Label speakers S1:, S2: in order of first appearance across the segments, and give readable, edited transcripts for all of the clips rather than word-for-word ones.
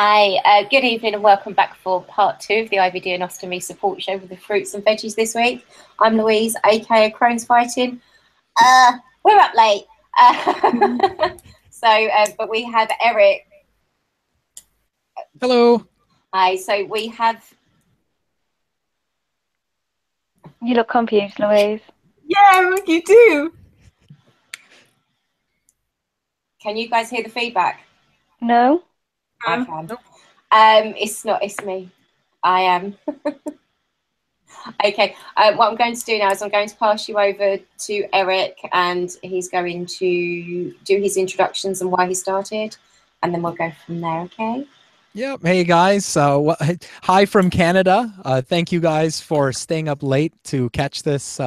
S1: Hi, good evening and welcome back for part 2 of the IBD Ostomy Support Show with the fruits and veggies this week. I'm Louise, aka Crohn's Fighting. We're up late. But we have Eric.
S2: Hello.
S1: Hi, so we have...
S3: You look confused, Louise.
S4: Yeah, you do.
S1: Can you guys hear the feedback?
S3: No.
S1: I can. It's me. I am. Okay. What I'm going to do now is I'm going to pass you over to Eric, and he's going to do his introductions and why he started, and then we'll go from there. Okay.
S2: Yep. Hey guys. Hi from Canada. Thank you guys for staying up late to catch this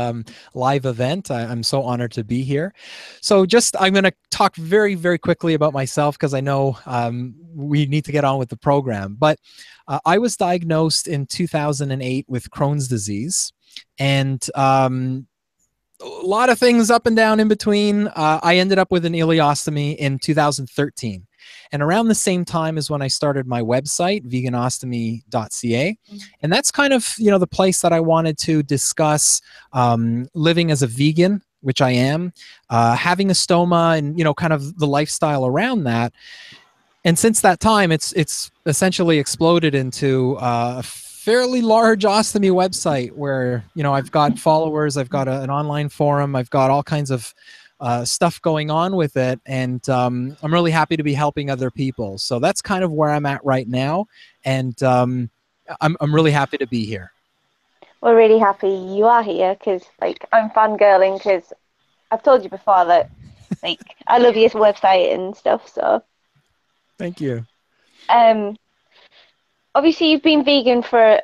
S2: live event. I'm so honored to be here. So I'm going to talk very, very quickly about myself because I know we need to get on with the program. But I was diagnosed in 2008 with Crohn's disease, and a lot of things up and down in between. I ended up with an ileostomy in 2013. And around the same time is when I started my website, veganostomy.ca. And that's kind of, the place that I wanted to discuss living as a vegan, which I am, having a stoma and, kind of the lifestyle around that. And since that time, it's essentially exploded into a fairly large ostomy website where, I've got followers, I've got an online forum, I've got all kinds of stuff going on with it, and I'm really happy to be helping other people. So that's kind of where I'm at right now, and I'm really happy to be here.
S3: We're really happy you are here because, I'm fangirling because I've told you before that, I love your website and stuff. So,
S2: thank you.
S3: Obviously, you've been vegan for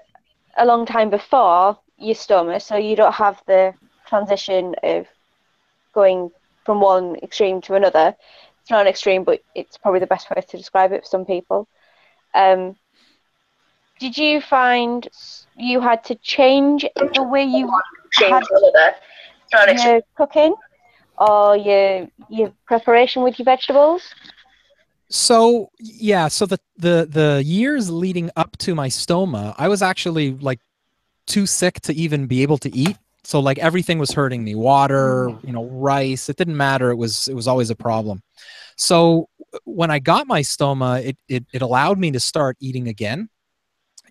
S3: a long time before your stoma, so you don't have the transition of going from one extreme to another. It's not an extreme, but it's probably the best way to describe it for some people. Did you find you had to change the way you had your cooking or your preparation with your vegetables?
S2: So yeah, so the years leading up to my stoma, I was actually too sick to even be able to eat. So everything was hurting me, water, rice, it didn't matter. It was always a problem. So when I got my stoma, it allowed me to start eating again.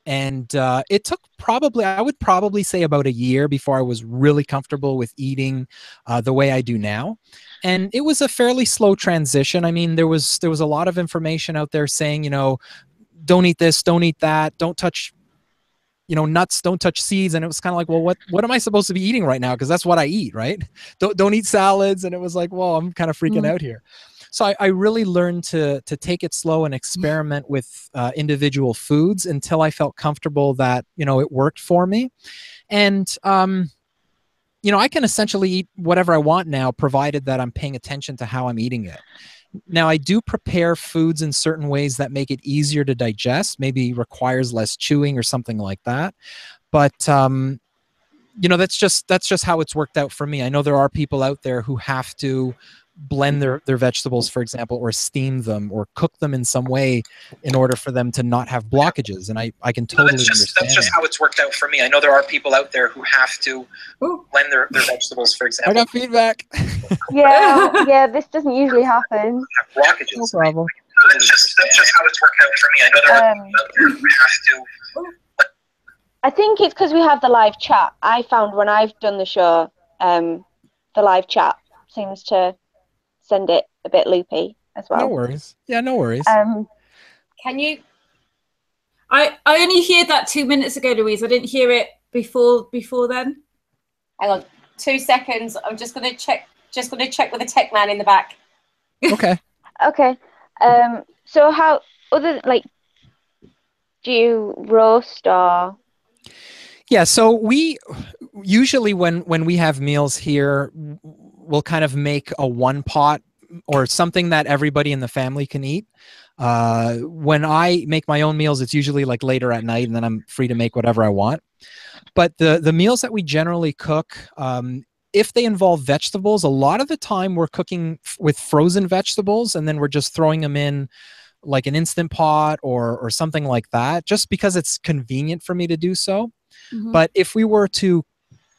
S2: And it took I would probably say about a year before I was really comfortable with eating the way I do now. And it was a fairly slow transition. I mean, there was a lot of information out there saying, don't eat this, don't eat that, don't touch nuts, don't touch seeds. And it was kind of like, well, what am I supposed to be eating right now? Because that's what I eat, right? Don't eat salads. And it was like, well, I'm kind of freaking out here. So I really learned to take it slow and experiment with individual foods until I felt comfortable that, it worked for me. And, I can essentially eat whatever I want now, provided that I'm paying attention to how I'm eating it. Now, I do prepare foods in certain ways that make it easier to digest, maybe requires less chewing or something like that. But, that's just how it's worked out for me. I know there are people out there who have to blend their vegetables, for example, or steam them or cook them in some way in order for them to not have blockages. And I can totally understand. That's just how it's worked out for me. I know there are people out there who have to blend their vegetables, for example. I got feedback.
S3: Yeah, this doesn't usually happen.
S2: Have blockages. No problem.
S5: That's just how it's worked out for me. I know there are people out there who have to.
S3: I think it's because we have the live chat. I found when I've done the show, the live chat seems to send it a bit loopy as well.
S2: No worries. Yeah, no worries.
S1: Can you?
S4: I only heard that 2 minutes ago, Louise. I didn't hear it before then.
S1: Hang on, 2 seconds. I'm just gonna check. Just gonna check with the tech man in the back.
S2: Okay.
S3: Okay. So how do you roast or?
S2: Yeah. So we usually when we have meals here, we'll kind of make a one pot or something that everybody in the family can eat. When I make my own meals, it's usually later at night, and then I'm free to make whatever I want. But the meals that we generally cook, if they involve vegetables, a lot of the time we're cooking with frozen vegetables, and then we're just throwing them in like an Instant Pot or something like that, just because it's convenient for me to do so. But if we were to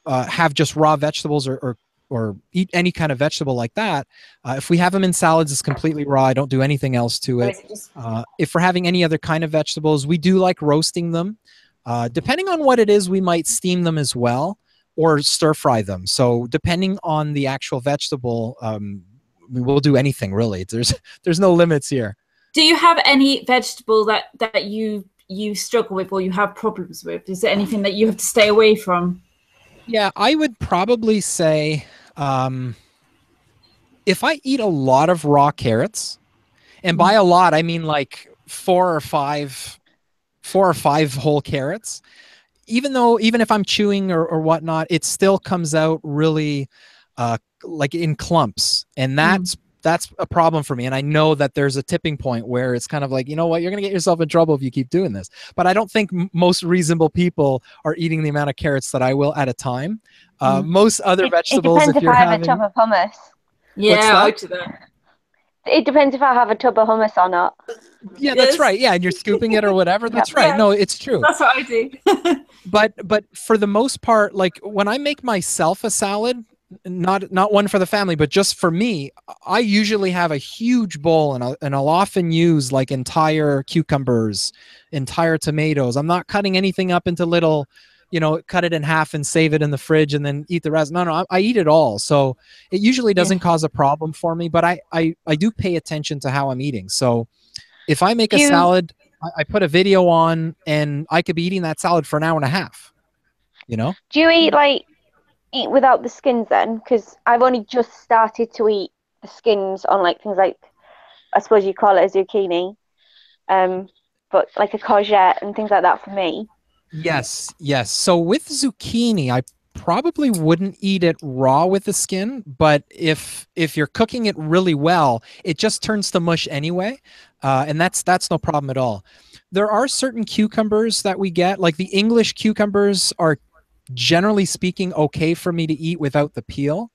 S2: have just raw vegetables or eat any kind of vegetable like that, if we have them in salads, it's completely raw. I don't do anything else to it. If we're having any other kind of vegetables, we do like roasting them. Depending on what it is, we might steam them as well or stir fry them. So depending on the actual vegetable, we will do anything really. There's no limits here.
S4: Do you have any vegetable that you struggle with or you have problems with? Is there anything that you have to stay away from?
S2: Yeah, I would probably say if I eat a lot of raw carrots, and by a lot I mean like 4 or 5 whole carrots, even if I'm chewing or whatnot, it still comes out really like in clumps, and that's a problem for me. And I know that there's a tipping point where it's kind of like, you know what, you're going to get yourself in trouble if you keep doing this. But I don't think most reasonable people are eating the amount of carrots that I will at a time. Most other vegetables,
S3: it depends if I have a tub of hummus.
S4: Yeah, I do that.
S3: It depends if I have a tub of hummus or not.
S2: Yeah, that's right. Yeah, and you're scooping it or whatever. That's right. No, it's true.
S4: That's what I do.
S2: But for the most part, like when I make myself a salad, not one for the family, but just for me, I usually have a huge bowl, and I'll often use like entire cucumbers, entire tomatoes. I'm not cutting anything up into little, cut it in half and save it in the fridge and then eat the rest. No, I eat it all. So it usually doesn't cause a problem for me, but I do pay attention to how I'm eating. So if I make a salad, I put a video on and I could be eating that salad for an hour and a half, Do
S3: you eat without the skins then? Because I've only just started to eat the skins on like things like, I suppose you call it a zucchini, but like a courgette and things like that for me.
S2: Yes. So with zucchini, I probably wouldn't eat it raw with the skin, but if you're cooking it really well, it just turns to mush anyway, and that's no problem at all. There are certain cucumbers that we get, like the English cucumbers are generally speaking okay for me to eat without the peel,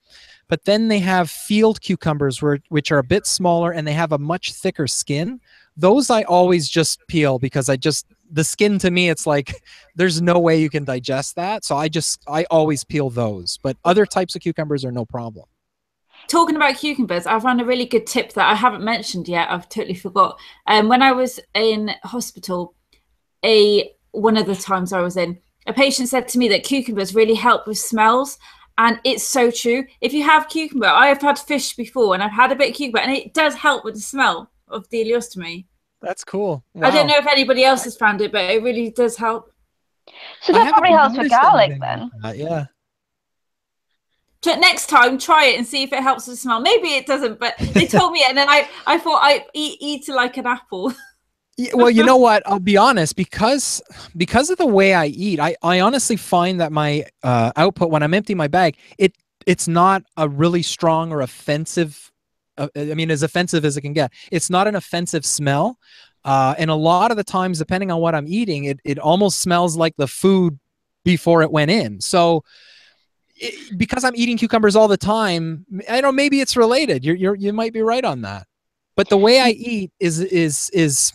S2: but then they have field cucumbers which are a bit smaller and they have a much thicker skin. Those I always just peel because the skin to me, it's like there's no way you can digest that, so I always peel those. But other types of cucumbers are no problem.
S4: Talking about cucumbers, I found a really good tip that I haven't mentioned yet. I've totally forgot. When I was in hospital, one of the times I was in, a patient said to me that cucumbers really help with smells, and it's so true. If you have cucumber, I have had fish before and I've had a bit of cucumber, and it does help with the smell of the ileostomy.
S2: That's cool. Wow.
S4: I don't know if anybody else has found it, but it really does help.
S3: So that probably helps with garlic then.
S2: Yeah.
S4: Next time, try it and see if it helps with the smell. Maybe it doesn't, but they told me it, and then I thought I eat it like an apple.
S2: Yeah, well, you know what? I'll be honest, because of the way I eat, I honestly find that my output when I'm emptying my bag, it's not a really strong or offensive. I mean, as offensive as it can get. It's not an offensive smell, and a lot of the times, depending on what I'm eating, it almost smells like the food before it went in. So, because I'm eating cucumbers all the time, I don't know, maybe it's related. You might be right on that. But the way I eat is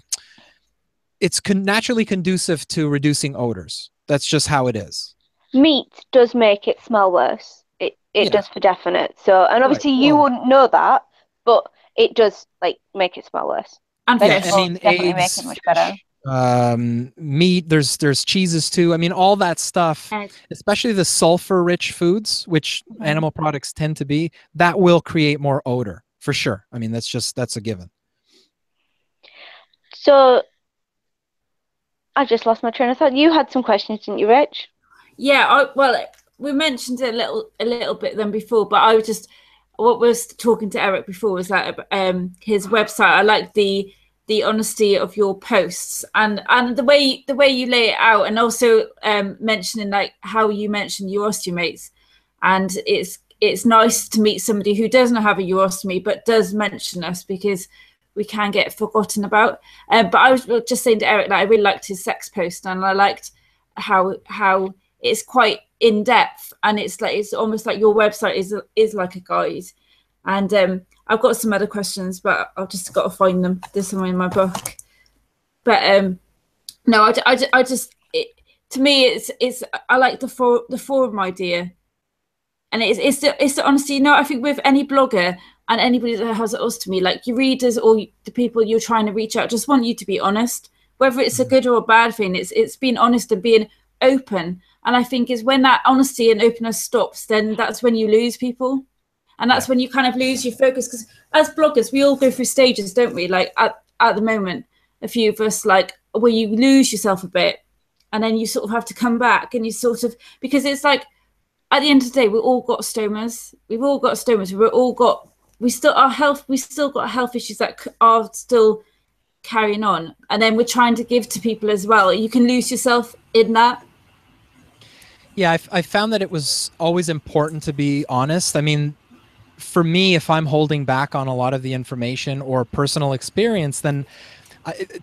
S2: it's naturally conducive to reducing odors. That's just how it is.
S3: Meat does make it smell worse. It does for definite. So, and obviously you wouldn't know that, but it does make it smell worse.
S4: And
S2: fish. I mean,
S3: definitely
S2: eggs,
S3: make it much better.
S2: Meat. There's cheeses too. I mean, all that stuff, especially the sulfur-rich foods, which animal products tend to be, that will create more odor for sure. I mean, that's a given.
S3: So, I just lost my train of thought. You had some questions, didn't you, Rich?
S4: Yeah, well, we mentioned it a little bit then before, but I was just, what was talking to Eric before was that his website. I like the honesty of your posts and the way you lay it out, and also mentioning like how you mentioned urostomates, and it's nice to meet somebody who doesn't have a urostomy but does mention us, because we can get forgotten about. But I was just saying to Eric that I really liked his sex post, and I liked how it's quite in depth, and it's almost like your website is like a guide. And I've got some other questions, but I've just got to find them. There's some in my book. But no, I just to me it's I like the forum idea, and it's the honesty. You know, I think with any blogger and anybody that has ostomy, like your readers or the people you're trying to reach out, just want you to be honest, whether it's a good or a bad thing. It's being honest and being open. And I think is when that honesty and openness stops, then that's when you lose people. And that's when you kind of lose your focus. Because as bloggers, we all go through stages, don't we? Like at the moment, a few of us, like where you lose yourself a bit and then you sort of have to come back and you sort of, because it's like, at the end of the day, we've all got stomas. We've all got stomas. We still got health issues that are still carrying on. And then we're trying to give to people as well. You can lose yourself in that.
S2: Yeah, I found that it was always important to be honest. I mean, for me, if I'm holding back on a lot of the information or personal experience, then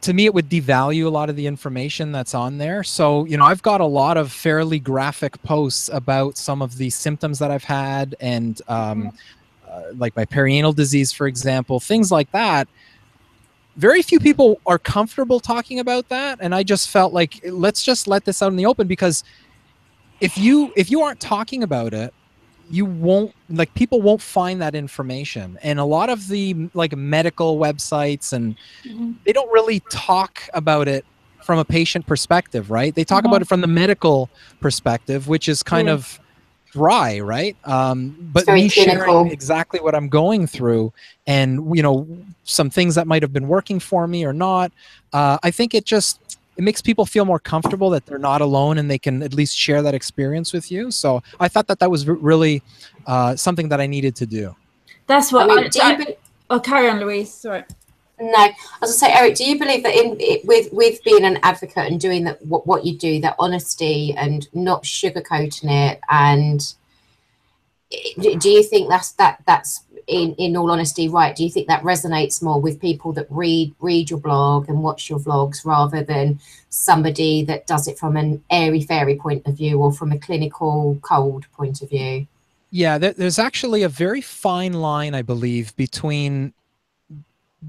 S2: to me, it would devalue a lot of the information that's on there. So, you know, I've got a lot of fairly graphic posts about some of the symptoms that I've had and like my perianal disease, for example, things like that. Very few people are comfortable talking about that. And I just felt like, let's just let this out in the open, because if you aren't talking about it, you won't, like, people won't find that information. And a lot of the like medical websites and they don't really talk about it from a patient perspective, right? They talk about it from the medical perspective, which is kind of dry, right? But me sharing exactly what I'm going through and, you know, some things that might have been working for me or not, I think it makes people feel more comfortable that they're not alone and they can at least share that experience with you. So I thought that was really something that I needed to do.
S4: That's what oh, carry on, Louise. Sorry.
S1: No, I was going to say, Eric, do you believe that with being an advocate and doing that, what you do, that honesty and not sugarcoating it, and do you think that's in all honesty, right? Do you think that resonates more with people that read your blog and watch your vlogs rather than somebody that does it from an airy-fairy point of view or from a clinical cold point of view?
S2: Yeah, there's actually a very fine line, I believe, between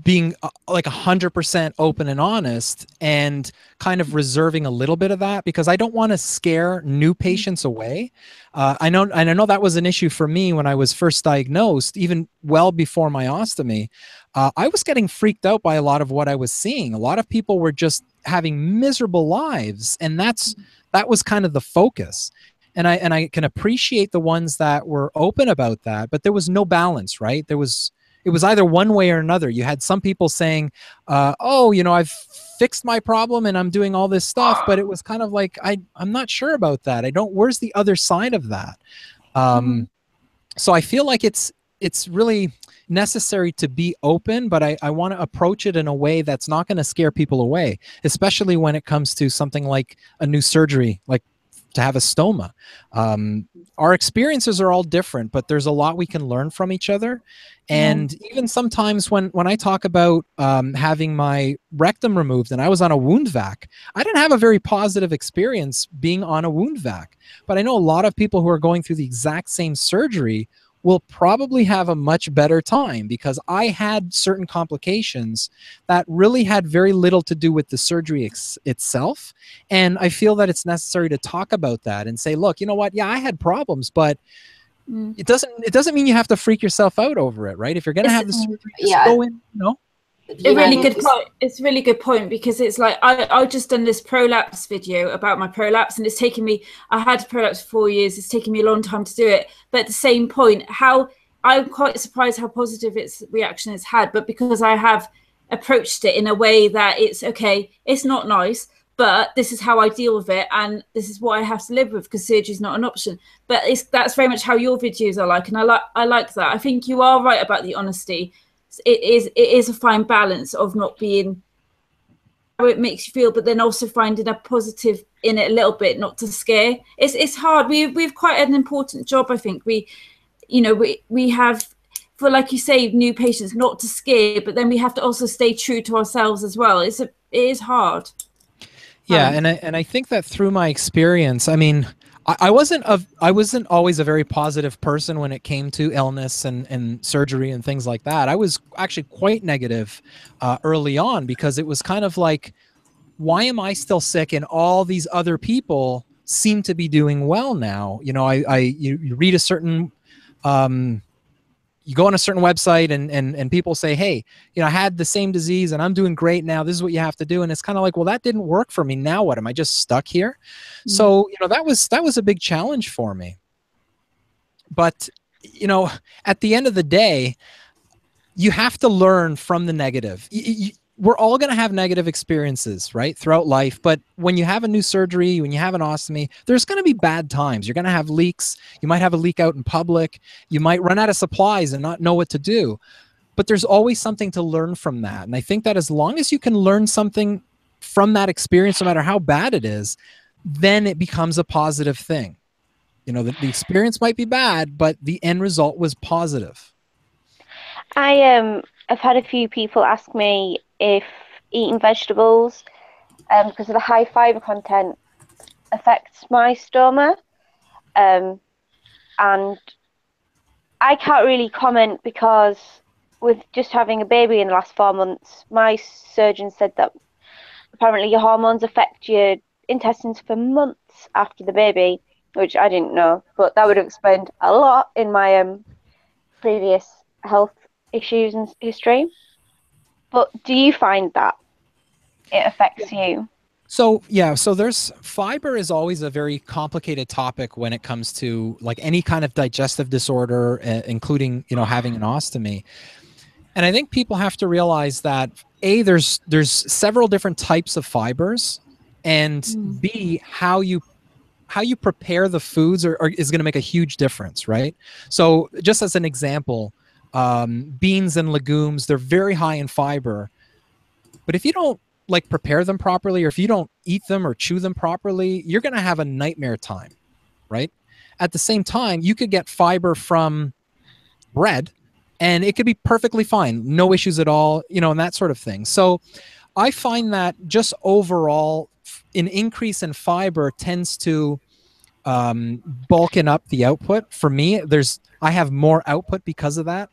S2: being like 100% open and honest and kind of reserving a little bit of that, because I don't want to scare new patients away. I know that was an issue for me when I was first diagnosed, even well before my ostomy. I was getting freaked out by a lot of what I was seeing. A lot of people were just having miserable lives, and that was kind of the focus. And I can appreciate the ones that were open about that, but there was no balance, right? It was either one way or another. You had some people saying, oh, you know, I've fixed my problem and I'm doing all this stuff, but it was kind of like, I'm not sure about that. Where's the other side of that? So I feel like it's really necessary to be open, but I want to approach it in a way that's not going to scare people away, especially when it comes to something like a new surgery, like to have a stoma. Our experiences are all different, but there's a lot we can learn from each other. And even sometimes when I talk about having my rectum removed and I was on a wound vac, I didn't have a very positive experience being on a wound vac. But I know a lot of people who are going through the exact same surgery will probably have a much better time, because I had certain complications that really had very little to do with the surgery itself. And I feel that it's necessary to talk about that and say, look, you know what? Yeah, I had problems, but it doesn't mean you have to freak yourself out over it, right? If you're going to have the surgery, just go in, you know.
S4: It's a really good point. It's a really good point, because it's like I've just done this prolapse video about my prolapse, and it's taken me, I had prolapse for 4 years, it's taken me a long time to do it. But at the same point, I'm quite surprised how positive its reaction has had, but because I have approached it in a way that it's okay, it's not nice, but this is how I deal with it, and this is what I have to live with, because surgery is not an option. But that's very much how your videos are like, and I like that. I think you are right about the honesty. It is a fine balance of not being how it makes you feel, but then also finding a positive in it a little bit, not to scare. It's hard. We've quite an important job, I think. We have, for, like you say, new patients, not to scare, but then we have to also stay true to ourselves as well. It is hard.
S2: Yeah, and I think that through my experience, I mean, I wasn't always a very positive person when it came to illness and surgery and things like that. I was actually quite negative early on, because it was kind of like, why am I still sick and all these other people seem to be doing well now? You know, you read a certain, you go on a certain website and people say, hey, you know, I had the same disease and I'm doing great now. This is what you have to do. And it's kind of like, well, that didn't work for me. Now what? Am I just stuck here? So, you know, that was a big challenge for me. But, you know, at the end of the day, you have to learn from the negative. We're all going to have negative experiences, right, throughout life. But when you have a new surgery, when you have an ostomy, there's going to be bad times. You're going to have leaks. You might have a leak out in public. You might run out of supplies and not know what to do. But there's always something to learn from that. And I think that as long as you can learn something from that experience, no matter how bad it is, then it becomes a positive thing. You know, the experience might be bad, but the end result was positive.
S3: I've had a few people ask me if eating vegetables, because of the high fiber content, affects my stoma, and I can't really comment, because with just having a baby in the last 4 months, my surgeon said that apparently your hormones affect your intestines for months after the baby, which I didn't know, but that would have explained a lot in my previous health issues and history. But do you find that it affects you?
S2: So yeah, so there's fiber is always a very complicated topic when it comes to like any kind of digestive disorder, including, you know, having an ostomy. And I think people have to realize that A, there's several different types of fibers, and B, how you prepare the foods is going to make a huge difference, right? So just as an example, beans and legumes, they're very high in fiber, but if you don't like prepare them properly, or if you don't eat them or chew them properly, you're going to have a nightmare time, right? At the same time, you could get fiber from bread and it could be perfectly fine, no issues at all, you know, and that sort of thing. So I find that just overall an increase in fiber tends to bulking up the output. For me, I have more output because of that.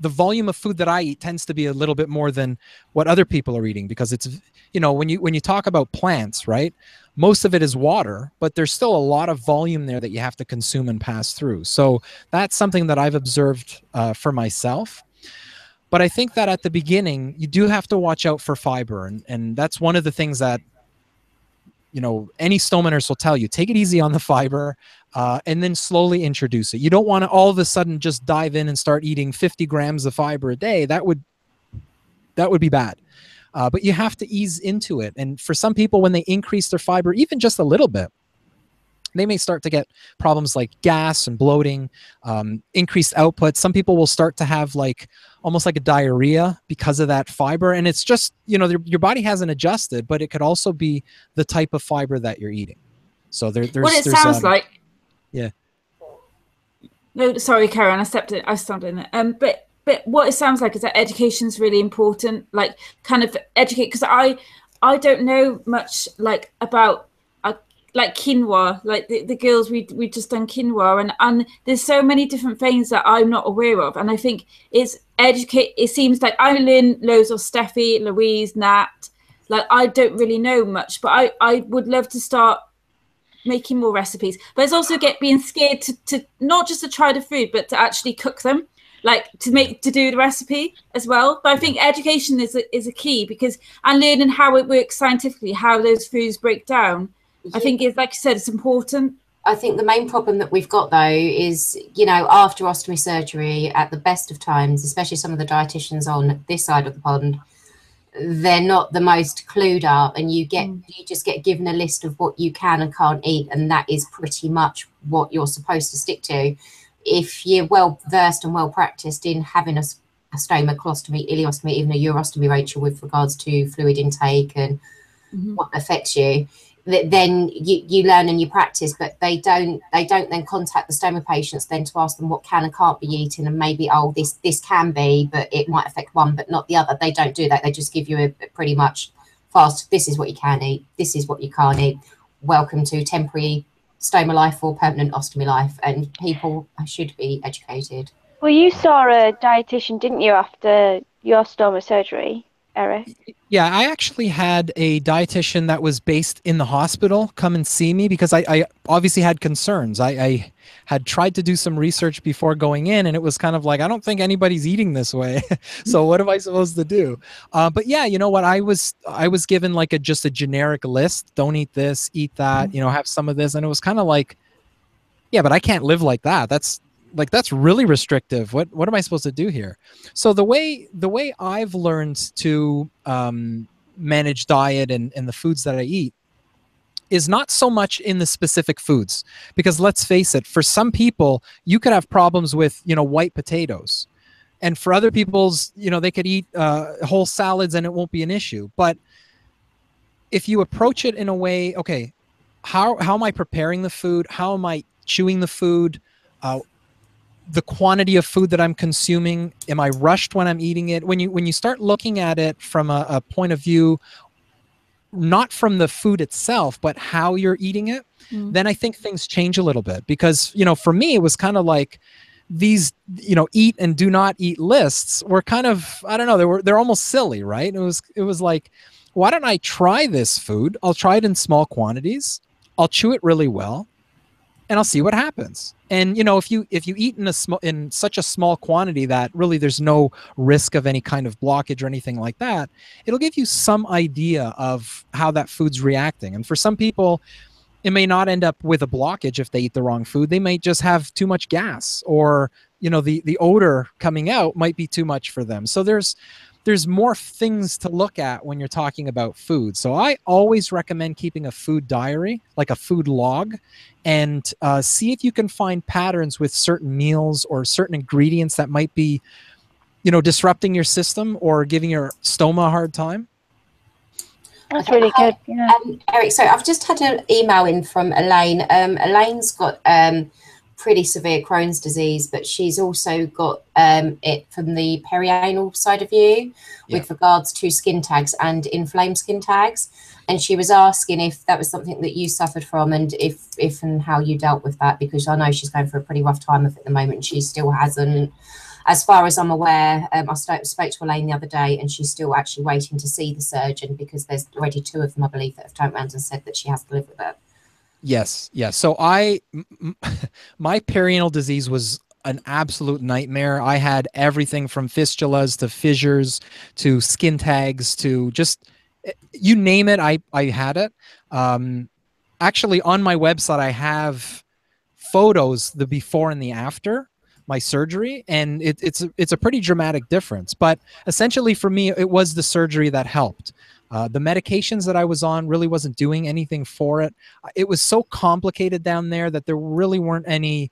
S2: The volume of food that I eat tends to be a little bit more than what other people are eating, because it's, you know, when you talk about plants, right, most of it is water, but there's still a lot of volume there that you have to consume and pass through. So that's something that I've observed for myself. But I think that at the beginning, you do have to watch out for fiber. And that's one of the things that, you know, any stoma nurse will tell you, take it easy on the fiber, and then slowly introduce it. You don't want to all of a sudden just dive in and start eating 50 grams of fiber a day. That would be bad. But you have to ease into it. And for some people, when they increase their fiber, even just a little bit, they may start to get problems like gas and bloating, increased output. Some people will start to have like almost like a diarrhea because of that fiber. And it's just, you know, your body hasn't adjusted, but it could also be the type of fiber that you're eating. So there's
S4: what it sounds like.
S2: Yeah.
S4: No, sorry, Karen, I stepped in it. But what it sounds like is that education is really important. Like, kind of educate, because I don't know much like about like quinoa, like the girls we just done quinoa, and there's so many different things that I'm not aware of, and I think it seems like I learn loads of Steffi, Louise, Nat, like I don't really know much, but I would love to start making more recipes. But it's also being scared to not just to try the food, but to actually cook them, like to do the recipe as well. But I think education is a key, because and learning how it works scientifically, how those foods break down. I think it's, like you said, it's important.
S1: I think the main problem that we've got, though, is, you know, after ostomy surgery, at the best of times, especially some of the dietitians on this side of the pond, they're not the most clued up, and you just get given a list of what you can and can't eat, and that is pretty much what you're supposed to stick to. If you're well versed and well practiced in having a stoma, colostomy, ileostomy, even a urostomy, Rachel, with regards to fluid intake and what affects you, then you learn and you practice, but they don't then contact the stoma patients then to ask them what can and can't be eaten, and maybe, oh, this can be, but it might affect one but not the other. They don't do that. They just give you a pretty much fast, this is what you can eat, this is what you can't eat, welcome to temporary stoma life or permanent ostomy life, and people should be educated.
S3: Well, you saw a dietitian, didn't you, after your stoma surgery, Eric?
S2: Yeah, I actually had a dietitian that was based in the hospital come and see me because I obviously had concerns. I had tried to do some research before going in, and it was kind of like, I don't think anybody's eating this way. So what am I supposed to do? But yeah, you know what? I was given like just a generic list. Don't eat this, eat that, you know, have some of this. And it was kind of like, yeah, but I can't live like that. That's really restrictive. What am I supposed to do here? So the way I've learned to manage diet and the foods that I eat is not so much in the specific foods, because let's face it, for some people you could have problems with, you know, white potatoes, and for other people's, you know, they could eat whole salads and it won't be an issue. But if you approach it in a way, okay, how am I preparing the food? How am I chewing the food? The quantity of food that I'm consuming, am I rushed when I'm eating it? When you start looking at it from a point of view, not from the food itself, but how you're eating it, then I think things change a little bit. Because, you know, for me, it was kind of like these, you know, eat and do not eat lists were kind of, I don't know, they're almost silly, right? It was like, why don't I try this food? I'll try it in small quantities. I'll chew it really well, and I'll see what happens. And, you know, if you eat in such a small quantity that really there's no risk of any kind of blockage or anything like that, it'll give you some idea of how that food's reacting. And for some people, it may not end up with a blockage if they eat the wrong food. They might just have too much gas, or, you know, the odor coming out might be too much for them. So there's more things to look at when you're talking about food. So I always recommend keeping a food diary, like a food log, and see if you can find patterns with certain meals or certain ingredients that might be, you know, disrupting your system or giving your stoma a hard time.
S3: That's really good. Yeah.
S1: Eric, so I've just had an email in from Elaine. Elaine's got pretty severe Crohn's disease, but she's also got it from the perianal side of you with regards to skin tags and inflamed skin tags. And she was asking if that was something that you suffered from, and if and how you dealt with that, because I know she's going through a pretty rough time of it at the moment. She still hasn't, as far as I'm aware, I spoke to Elaine the other day, and she's still actually waiting to see the surgeon, because there's already 2 of them, I believe, that have turned around and said that she has to live with it.
S2: Yes. So my perianal disease was an absolute nightmare. I had everything from fistulas to fissures to skin tags to just, you name it, I had it. Actually, on my website, I have photos, the before and the after my surgery, and it's a pretty dramatic difference. But essentially for me, it was the surgery that helped. The medications that I was on really wasn't doing anything for it. It was so complicated down there that there really weren't any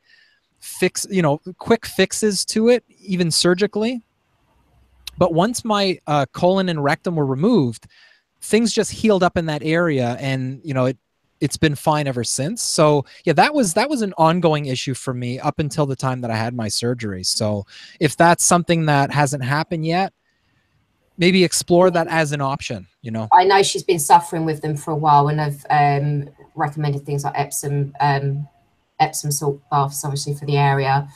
S2: quick fixes to it, even surgically. But once my colon and rectum were removed, things just healed up in that area, and, you know, it's been fine ever since. So yeah, that was an ongoing issue for me up until the time that I had my surgery. So if that's something that hasn't happened yet, maybe explore that as an option, you know.
S1: I know she's been suffering with them for a while, and I've recommended things like Epsom salt baths, obviously, for the area,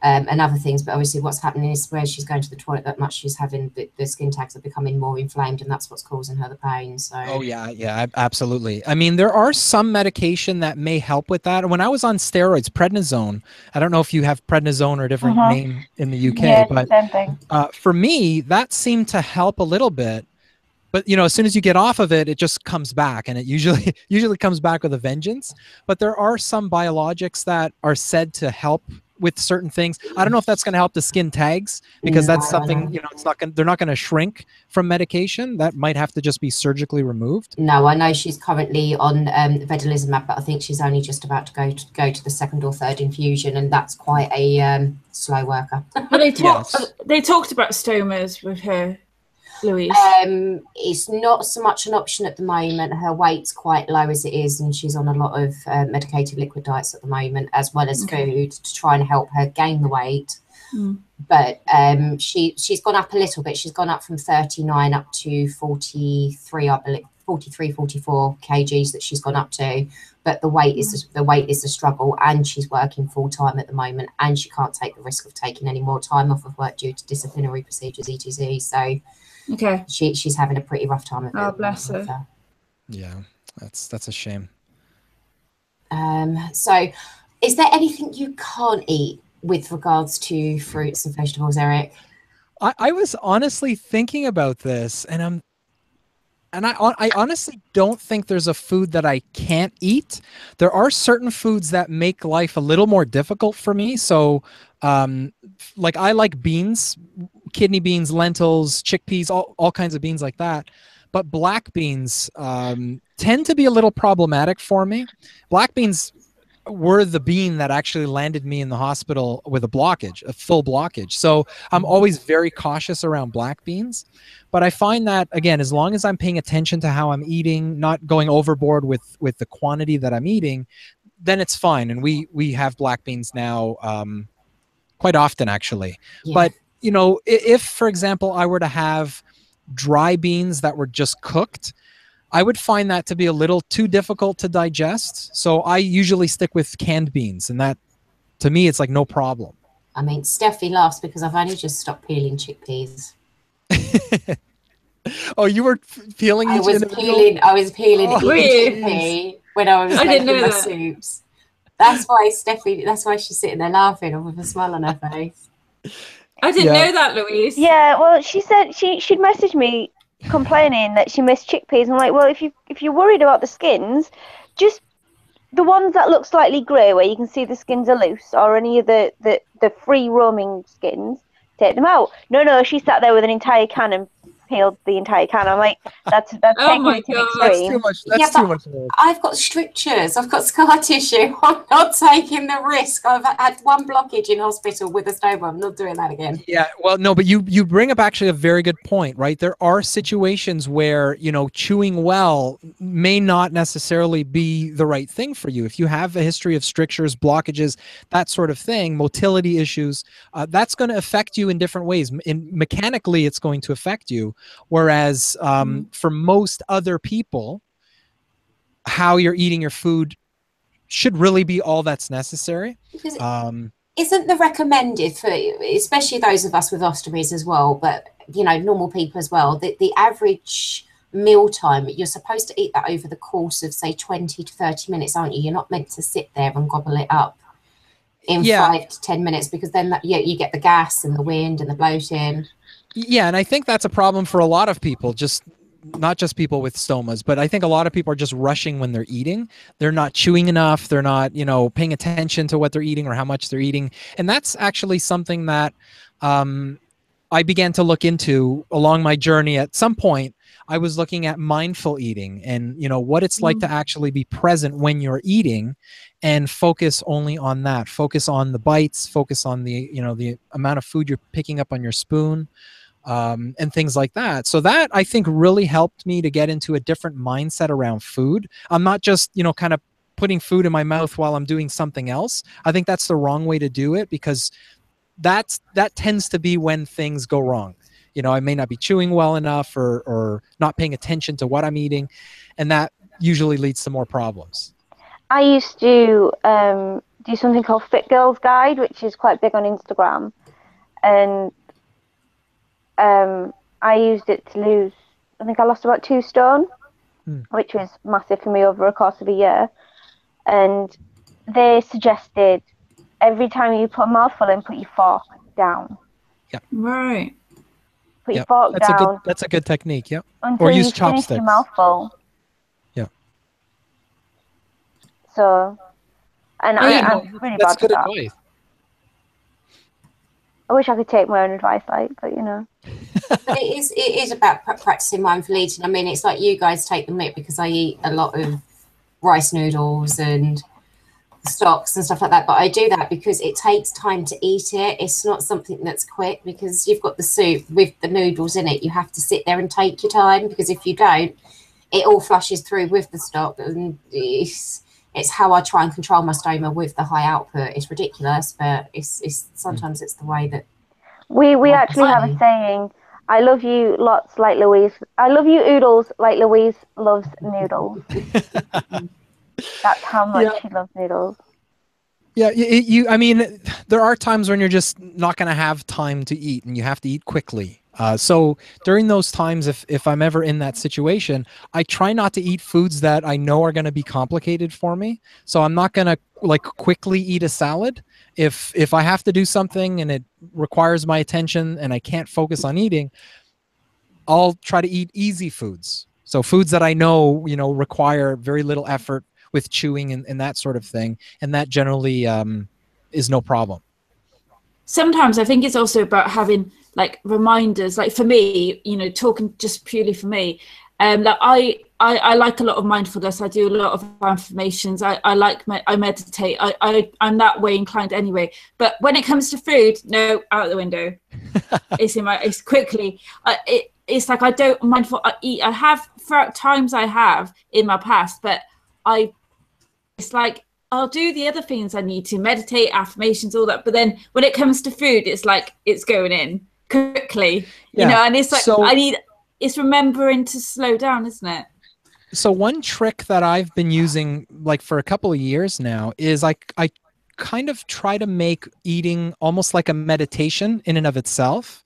S1: and other things. But obviously what's happening is, where she's going to the toilet that much, she's having the skin tags are becoming more inflamed, and that's what's causing her the pain. So
S2: oh yeah, absolutely. I mean, there are some medication that may help with that. When I was on steroids, prednisone, I don't know if you have prednisone or a different name in the UK, but
S3: same thing.
S2: For me, that seemed to help a little bit. But, you know, as soon as you get off of it, it just comes back, and it usually comes back with a vengeance. But there are some biologics that are said to help with certain things. I don't know if that's going to help the skin tags, because that's something, you know, they're not going to shrink from medication. That might have to just be surgically removed.
S1: No, I know she's currently on vedolizumab, but I think she's only just about to go to the 2nd or 3rd infusion, and that's quite a slow worker.
S4: But they talked about stomas with her, Louise.
S1: It's not so much an option at the moment. Her weight's quite low as it is, and she's on a lot of medicated liquid diets at the moment, as well as food, to try and help her gain the weight. But she's gone up a little bit. She's gone up from 39 up to 43, I believe, 43, 44 kgs that she's gone up to, but the weight is the struggle, and she's working full time at the moment, and she can't take the risk of taking any more time off of work due to disciplinary procedures, etc. So
S4: Okay.
S1: She's having a pretty rough time of it.
S4: Oh, bless her.
S2: Yeah, that's a shame.
S1: So is there anything you can't eat with regards to fruits and vegetables, Eric?
S2: I was honestly thinking about this, and I honestly don't think there's a food that I can't eat. There are certain foods that make life a little more difficult for me. So, like I like beans, kidney beans, lentils, chickpeas, all kinds of beans like that. But black beans tend to be a little problematic for me. Black beans were the bean that actually landed me in the hospital with a blockage, a full blockage. So I'm always very cautious around black beans. But I find that, again, as long as I'm paying attention to how I'm eating, not going overboard with the quantity that I'm eating, then it's fine. And we have black beans now quite often, actually. Yeah. But, you know, if, for example, I were to have dry beans that were just cooked, I would find that to be a little too difficult to digest. So I usually stick with canned beans, and that, to me, it's like no problem.
S1: I mean, Steffi laughs because I've only just stopped peeling chickpeas.
S2: Oh, you were peeling each individual?
S1: I was peeling each chickpea when I was making my soups. That's why she's sitting there laughing with a smile on her face.
S4: I didn't know that, Louise.
S3: Yeah, well, she said she'd messaged me complaining that she missed chickpeas. I'm like, well, if you're worried about the skins, just the ones that look slightly grey where you can see the skins are loose, or any of the free roaming skins, take them out. No, she sat there with an entire can and peeled the entire can. I'm like, that's taking it to the extreme.
S2: That's too much.
S1: I've got strictures. I've got scar tissue. I'm not taking the risk. I've had one blockage in hospital with a stoma. I'm not doing that again.
S2: Yeah, well, no, but you bring up actually a very good point, right? There are situations where, you know, chewing well may not necessarily be the right thing for you. If you have a history of strictures, blockages, that sort of thing, motility issues, that's going to affect you in different ways. Mechanically, it's going to affect you. Whereas for most other people, how you're eating your food should really be all that's necessary.
S1: Because isn't the recommended for, especially those of us with ostomies as well, but you know, normal people as well, the average meal time, you're supposed to eat that over the course of say 20 to 30 minutes, aren't you? You're not meant to sit there and gobble it up in 5 to 10 minutes, because then you get the gas and the wind and the bloating.
S2: Yeah, and I think that's a problem for a lot of people, just not just people with stomas, but I think a lot of people are just rushing when they're eating. They're not chewing enough. They're not, you know, paying attention to what they're eating or how much they're eating. And that's actually something that I began to look into along my journey. At some point, I was looking at mindful eating and, you know, what it's like to actually be present when you're eating and focus only on that. Focus on the bites, focus on the, you know, the amount of food you're picking up on your spoon. And things like that. So that, I think, really helped me to get into a different mindset around food. I'm not just, you know, kind of putting food in my mouth while I'm doing something else. I think that's the wrong way to do it, because that tends to be when things go wrong. You know, I may not be chewing well enough or not paying attention to what I'm eating, and that usually leads to more problems.
S3: I used to do something called Fit Girls Guide, which is quite big on Instagram, and I used it to lose, I think I lost about 2 stone, which was massive for me over a course of a year. And they suggested every time you put a mouthful in, put your fork down.
S2: Yeah.
S4: Right.
S3: Put your fork down.
S2: That's a good technique, yeah.
S3: Until
S2: or use
S3: you
S2: chopsticks.
S3: finish your mouthful.
S2: Yeah.
S3: So, and I'm really bad for that.
S2: Advice.
S3: I wish I could take my own advice, but you know.
S1: But it is about practicing mindful eating. I mean, it's like you guys take the mick because I eat a lot of rice noodles and stocks and stuff like that. But I do that because it takes time to eat it. It's not something that's quick, because you've got the soup with the noodles in it. You have to sit there and take your time, because if you don't, it all flushes through with the stock. And it's how I try and control my stoma with the high output. It's ridiculous, but it's sometimes it's the way that
S3: we actually have a saying. I love you lots like Louise. I love you oodles like Louise loves noodles. That's how much she loves noodles.
S2: Yeah, I mean, there are times when you're just not going to have time to eat and you have to eat quickly. So during those times, if I'm ever in that situation, I try not to eat foods that I know are going to be complicated for me. So I'm not going to like quickly eat a salad. If I have to do something and it requires my attention and I can't focus on eating, I'll try to eat easy foods. So foods that I know, require very little effort with chewing and that sort of thing. And that generally is no problem.
S4: Sometimes I think it's also about having like reminders, like for me, talking just purely for me, like I like a lot of mindfulness. I do a lot of affirmations. I meditate. I'm that way inclined anyway. But when it comes to food, no, out the window. It's quickly. It's like I don't mindful. I eat. I have throughout times I have in my past, but it's like I'll do the other things I need to meditate, affirmations, all that. But then when it comes to food, it's like it's going in quickly, and it's like it's remembering to slow down, isn't it?
S2: So one trick that I've been using like for a couple of years now is I kind of try to make eating almost like a meditation in and of itself.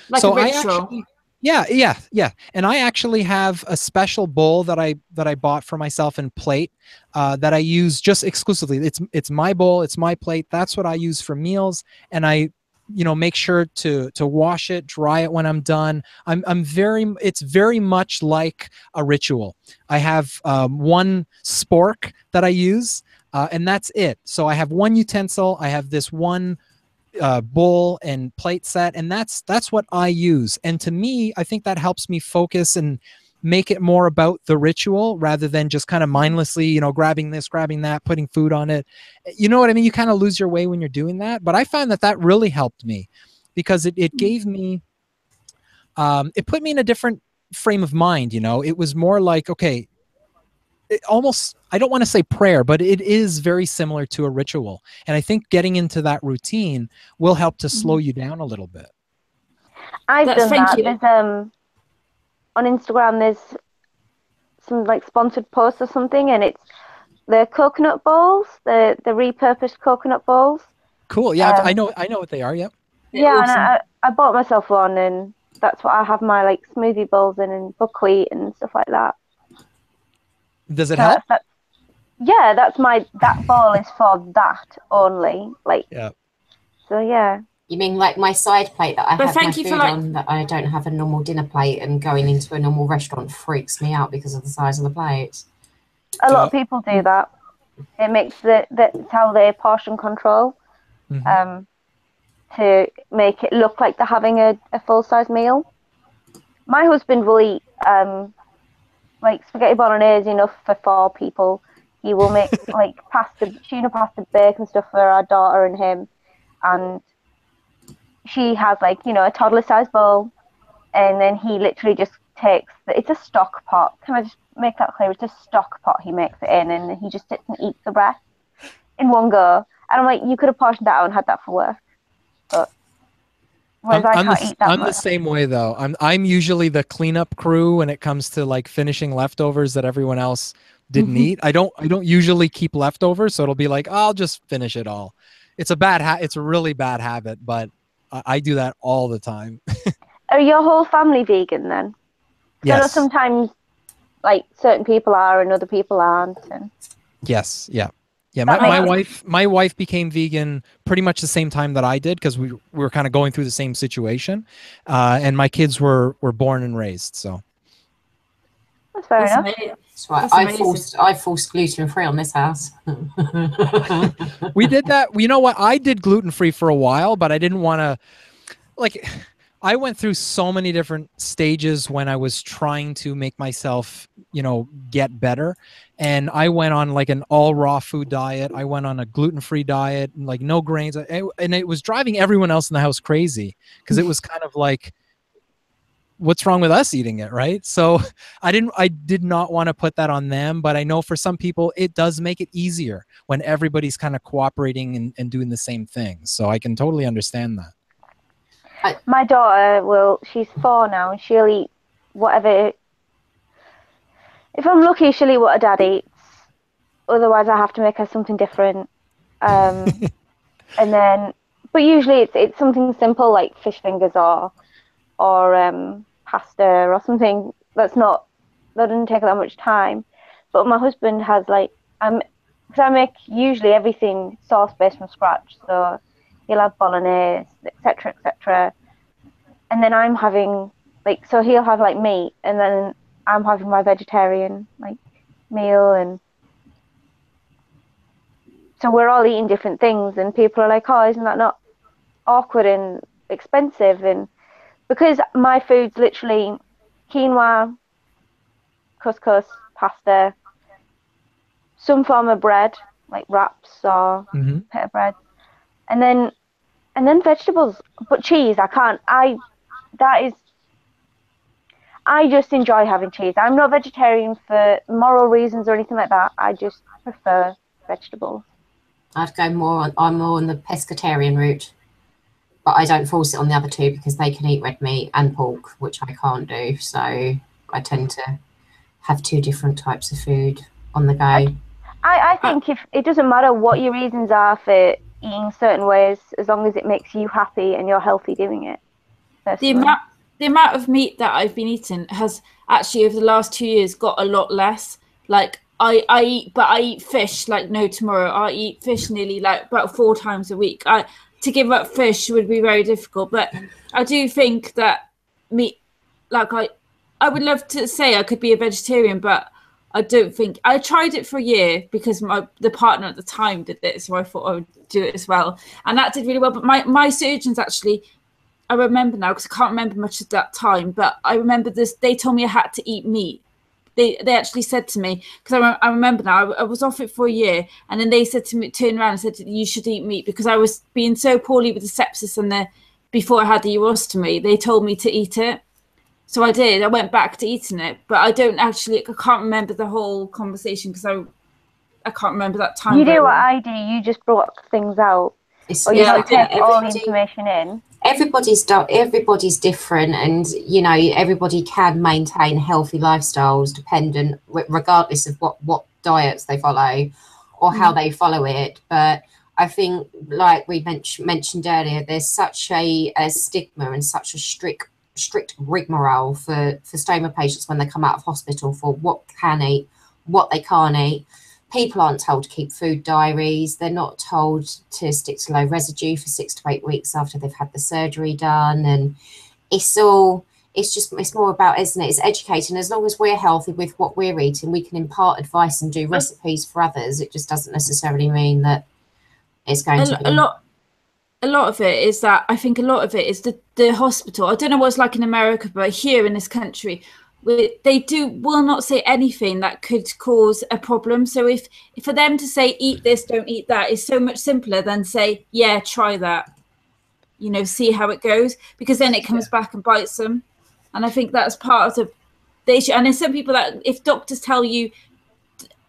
S4: Like
S2: so
S4: a ritual.
S2: Yeah. And I actually have a special bowl that I bought for myself and plate that I use just exclusively. It's my bowl, it's my plate. That's what I use for meals, and I make sure to wash it, dry it when I'm done. It's very much like a ritual. I have one spork that I use, and that's it. So I have one utensil. I have this one bowl and plate set, and that's what I use. And to me, I think that helps me focus and make it more about the ritual rather than just kind of mindlessly, grabbing this, grabbing that, putting food on it. You know what I mean? You kind of lose your way when you're doing that. But I find that really helped me because it gave me, it put me in a different frame of mind. It was more like, okay, almost, I don't want to say prayer, but it is very similar to a ritual. And I think getting into that routine will help to slow you down a little bit.
S3: I've done that. There's on Instagram, there's some like sponsored posts or something, and it's the coconut bowls, the repurposed coconut bowls.
S2: Cool. Yeah, I know what they are. Yep.
S3: Yeah, awesome. And I bought myself one, and that's what I have my like smoothie bowls in and buckwheat and stuff like that.
S2: Does it help?
S3: Yeah, that bowl is for that only. Like. Yeah. So yeah.
S1: You mean like my side plate that I have my food on, that I don't have a normal dinner plate, and going into a normal restaurant freaks me out because of the size of the plate?
S3: A lot of people do that. It makes that's how they portion control, to make it look like they're having a full-size meal. My husband will eat like spaghetti bolognese enough for 4 people. He will make like tuna pasta, bacon stuff for our daughter and him, and she has like a toddler-sized bowl, and then he literally just takes it's a stock pot. Can I just make that clear? It's a stock pot he makes it in, and he just sits and eats the rest in one go. And I'm like, you could have portioned that out and had that for work, but I'm
S2: the same way though. I'm usually the cleanup crew when it comes to like finishing leftovers that everyone else didn't eat. I don't usually keep leftovers, so it'll be like, I'll just finish it all. It's a really bad habit, but I do that all the time.
S3: Are your whole family vegan then?
S2: Yes.
S3: I know sometimes like certain people are and other people aren't. And...
S2: Yes. Yeah. Yeah. My wife became vegan pretty much the same time that I did, because we were kind of going through the same situation. And my kids were born and raised. So.
S3: That's fair enough.
S1: That's right. I forced gluten-free on this house.
S2: We did that. You know what? I did gluten-free for a while, but I didn't want to, like, I went through so many different stages when I was trying to make myself, get better. And I went on like an all raw food diet. I went on a gluten-free diet, like no grains. And it was driving everyone else in the house crazy, because it was kind of like, what's wrong with us eating it, right? So I did not want to put that on them, but I know for some people it does make it easier when everybody's kind of cooperating and doing the same thing. So I can totally understand that.
S3: My daughter she's 4 now, and she'll eat whatever. If I'm lucky, she'll eat what her dad eats. Otherwise, I have to make her something different. And then, but usually it's something simple like fish fingers or pasta or something that doesn't take that much time. But my husband has because I make usually everything sauce based from scratch, so he'll have bolognese, etc., etc. And then I'm having so he'll have meat, and then I'm having my vegetarian meal, and so we're all eating different things, and people are like, oh, isn't that not awkward and expensive? And because my food's literally quinoa, couscous, pasta, some form of bread, like wraps or pita bread, and then vegetables. But cheese, I can't. I just enjoy having cheese. I'm not vegetarian for moral reasons or anything like that. I just prefer vegetables.
S1: I'm more on the pescatarian route, but I don't force it on the other two because they can eat red meat and pork, which I can't do. So I tend to have 2 different types of food on the go.
S3: I think if it doesn't matter what your reasons are for eating certain ways, as long as it makes you happy and you're healthy doing it.
S4: The amount of meat that I've been eating has actually over the last 2 years got a lot less. I eat fish like no tomorrow. I eat fish nearly about 4 times a week. To give up fish would be very difficult, but I do think that meat, I would love to say I could be a vegetarian, but I don't think. I tried it for a year because the partner at the time did it, so I thought I would do it as well, and that did really well. But my surgeons actually, I remember now because I can't remember much at that time, but I remember this. They told me I had to eat meat. They actually said to me, because I remember now, I was off it for a year, and then they said to me, turned around and said, you should eat meat, because I was being so poorly with the sepsis and before I had the urostomy, they told me to eat it. So I did. I went back to eating it, but I can't remember the whole conversation because I can't remember that time.
S3: You do what I do. You just block things out, or you don't take all the information in.
S1: Everybody's different, and everybody can maintain healthy lifestyles dependent, regardless of what diets they follow or how they follow it. But I think, like we mentioned earlier, there's such a stigma and such a strict rigmarole for stoma patients when they come out of hospital for what can eat, what they can't eat. People aren't told to keep food diaries. They're not told to stick to low residue for 6 to 8 weeks after they've had the surgery done. And it's more about, isn't it? It's educating. As long as we're healthy with what we're eating, we can impart advice and do recipes for others. It just doesn't necessarily mean that it's going to be
S4: a lot of it is that I think a lot of it is the hospital. I don't know what it's like in America, but here in this country, they will not say anything that could cause a problem. So if for them to say eat this, don't eat that, is so much simpler than say, yeah, try that, see how it goes, because then it comes back and bites them. And I think that's part of the issue. And there's some people that if doctors tell you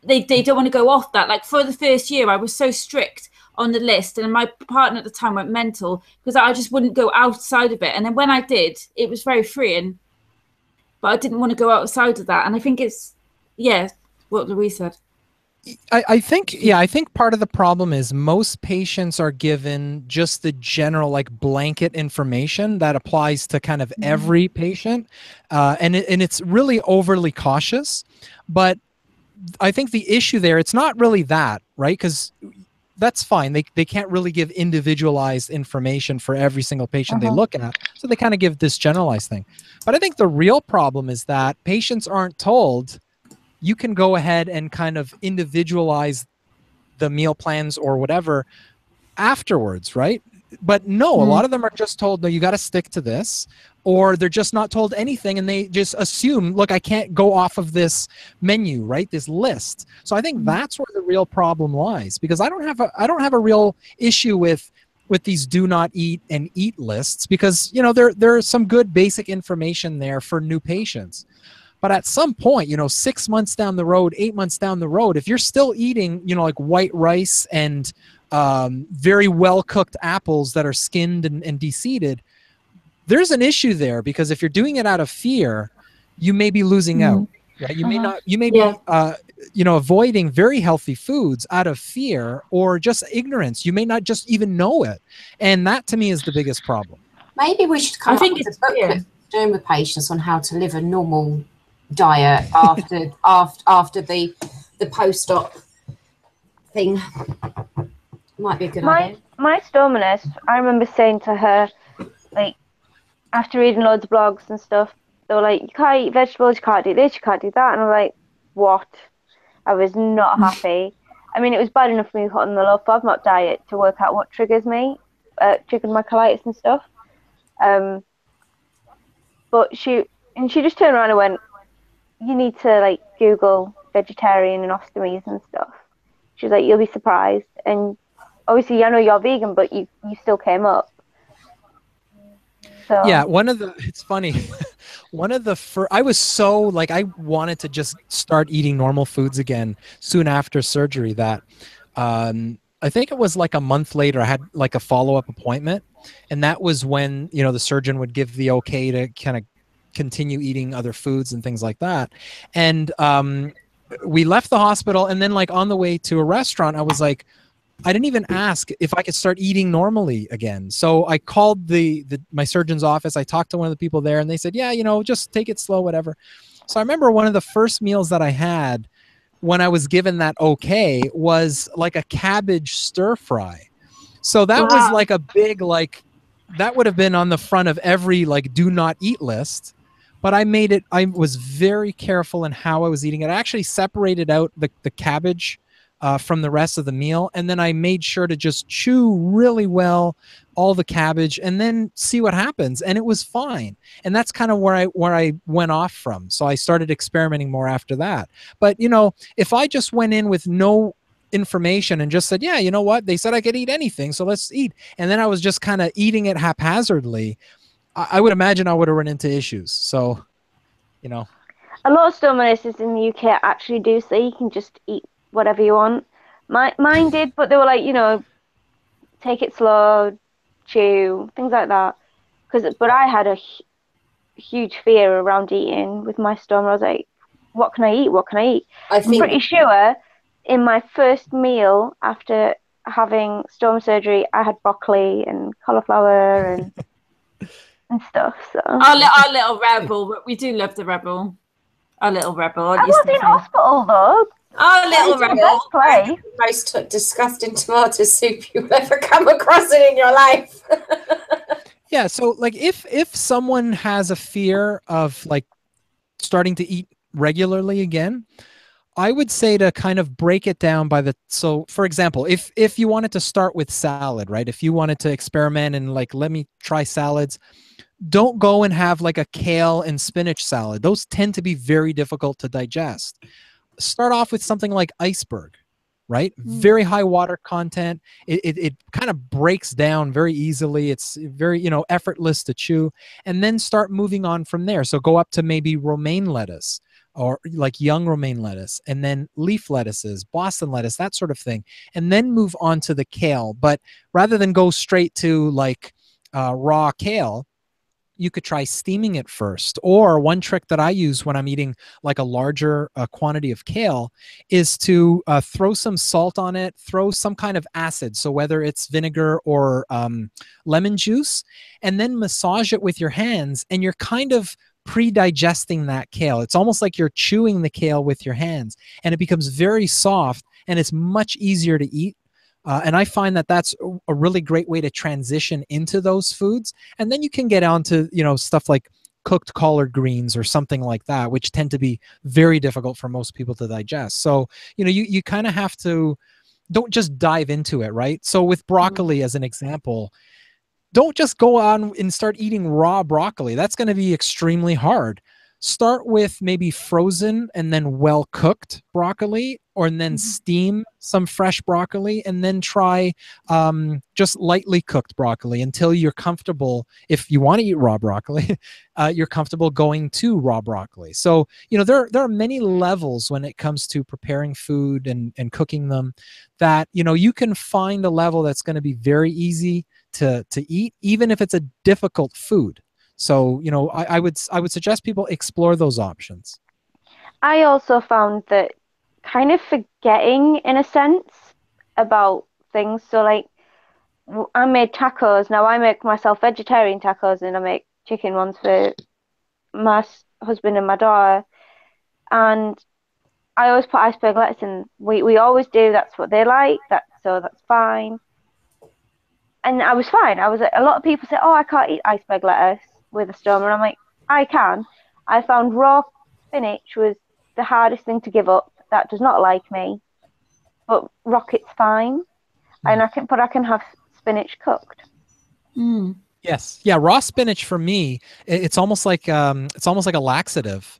S4: they don't want to go off that, like for the first year I was so strict on the list, and my partner at the time went mental because I just wouldn't go outside of it. And then when I did, it was very freeing, but I didn't want to go outside of that. And I think it's what Louise said.
S2: I think part of the problem is most patients are given just the general blanket information that applies to kind of every patient, and it's really overly cautious. But I think the issue there, it's not really that, right? Because that's fine. They can't really give individualized information for every single patient they look at. So they kind of give this generalized thing. But I think the real problem is that patients aren't told you can go ahead and kind of individualize the meal plans or whatever afterwards, right? But no, a lot of them are just told, no, you got to stick to this, or they're just not told anything and they just assume, look, I can't go off of this menu, right? This list. So I think that's where the real problem lies, because I don't have a real issue with these do not eat and eat lists, because there's some good basic information there for new patients. But at some point, 6 months down the road, 8 months down the road, if you're still eating, like white rice and very well cooked apples that are skinned and de-seeded, there's an issue there, because if you're doing it out of fear, you may be losing out. Right? You may not. You may be, avoiding very healthy foods out of fear or just ignorance. You may not just even know it, and that to me is the biggest problem.
S1: Maybe we should come up with a book with stoma patients on how to live a normal diet after the post-op thing. Might be a good idea.
S3: My stoma nurse, I remember saying to her, like, after reading loads of blogs and stuff, they were like, you can't eat vegetables, you can't do this, you can't do that. And I'm like, what? I was not happy. I mean, it was bad enough for me on the low FODMAP diet to work out what triggered my colitis and stuff. But she just turned around and went, you need to, like, Google vegetarian and ostomies and stuff. She was like, you'll be surprised. And obviously, I know you're vegan, but you still came up. So. Yeah,
S2: it's funny. I was so, like, I wanted to just start eating normal foods again soon after surgery that I think it was like a month later, I had like a follow-up appointment. And that was when, the surgeon would give the okay to kind of continue eating other foods and things like that. And we left the hospital, and then, like, on the way to a restaurant, I was like, I didn't even ask if I could start eating normally again. So I called my surgeon's office. I talked to one of the people there, and they said, yeah, just take it slow, whatever. So I remember one of the first meals that I had when I was given that okay was like a cabbage stir fry. So that was like a big, like, that would have been on the front of every, like, do not eat list. But I was very careful in how I was eating it. I actually separated out the cabbage from the rest of the meal, and then I made sure to just chew really well all the cabbage and then see what happens, and it was fine. And that's kind of where I went off from. So I started experimenting more after that. But if I just went in with no information and just said, yeah, you know what, they said I could eat anything, so let's eat, and then I was just kind of eating it haphazardly, I would imagine I would have run into issues. So a
S3: lot of stoma nurses in the UK actually do say you can just eat whatever you want. Mine did, but they were like, take it slow, chew, things like that. But I had a huge fear around eating with my stoma. I was like, what can I eat? What can I eat? I'm pretty sure in my first meal after having stoma surgery, I had broccoli and cauliflower and stuff. So
S4: our little rebel, but we do love the rebel. Our little rebel.
S3: I was in hospital though.
S4: Our little rebel.
S1: The most disgusting tomato soup you've ever come across in your life.
S2: Yeah, so, like, if someone has a fear of, like, starting to eat regularly again, I would say to kind of break it down so for example, if you wanted to start with salad, right? If you wanted to experiment and, like, let me try salads, don't go and have like a kale and spinach salad. Those tend to be very difficult to digest. Start off with something like iceberg, right? Very high water content. It kind of breaks down very easily. It's very, effortless to chew, and then start moving on from there. So go up to maybe romaine lettuce, or like young romaine lettuce, and then leaf lettuces, Boston lettuce, that sort of thing. And then move on to the kale. But rather than go straight to like raw kale, you could try steaming it first. Or one trick that I use when I'm eating like a larger quantity of kale is to throw some salt on it, throw some kind of acid. So whether it's vinegar or lemon juice, and then massage it with your hands, and you're kind of pre-digesting that kale. It's almost like you're chewing the kale with your hands, and it becomes very soft, and it's much easier to eat. And I find that that's a really great way to transition into those foods. And then you can get on to, stuff like cooked collard greens or something like that, which tend to be very difficult for most people to digest. So, you kind of have to, don't just dive into it, right? So with broccoli, as an example, don't just go on and start eating raw broccoli. That's going to be extremely hard. Start with maybe frozen and then well-cooked broccoli, or then steam some fresh broccoli, and then try just lightly cooked broccoli until you're comfortable. If you want to eat raw broccoli, you're comfortable going to raw broccoli. So, there are many levels when it comes to preparing food and cooking them that, you can find a level that's going to be very easy to eat, even if it's a difficult food. So, you know, I would suggest people explore those options.
S3: I also found that kind of forgetting, in a sense, about things. So, like, I made tacos. Now I make myself vegetarian tacos, and I make chicken ones for my husband and my daughter. And I always put iceberg lettuce in. We always do. That's what they like. That's fine. And I was fine. A lot of people say, "Oh, I can't eat iceberg lettuce with a stoma," and I'm like, I can. I found raw spinach was the hardest thing to give up. That does not like me, but rocket's fine, and I can have spinach cooked.
S2: Yes, yeah, raw spinach for me, it's almost like a laxative,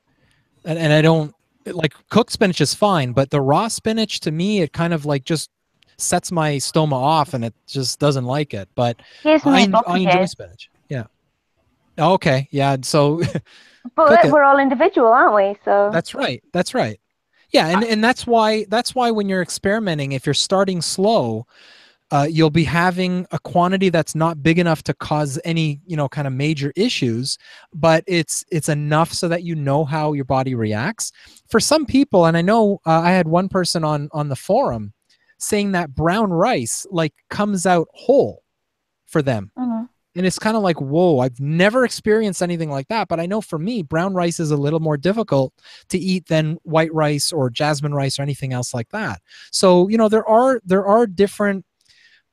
S2: and I don't like cooked spinach is fine, but the raw spinach to me, it kind of like just sets my stoma off, and it just doesn't like it. But I enjoy spinach. Yeah. Okay. Yeah. So.
S3: But we're all individual, aren't we? So.
S2: That's right. That's right. Yeah, and that's why when you're experimenting, if you're starting slow, you'll be having a quantity that's not big enough to cause any, you know, kind of major issues, but it's enough so that you know how your body reacts. For some people, and I know I had one person on the forum saying that brown rice like comes out whole for them. And it's kind of like, whoa, I've never experienced anything like that. But I know for me, brown rice is a little more difficult to eat than white rice or jasmine rice or anything else like that. So, you know, there are different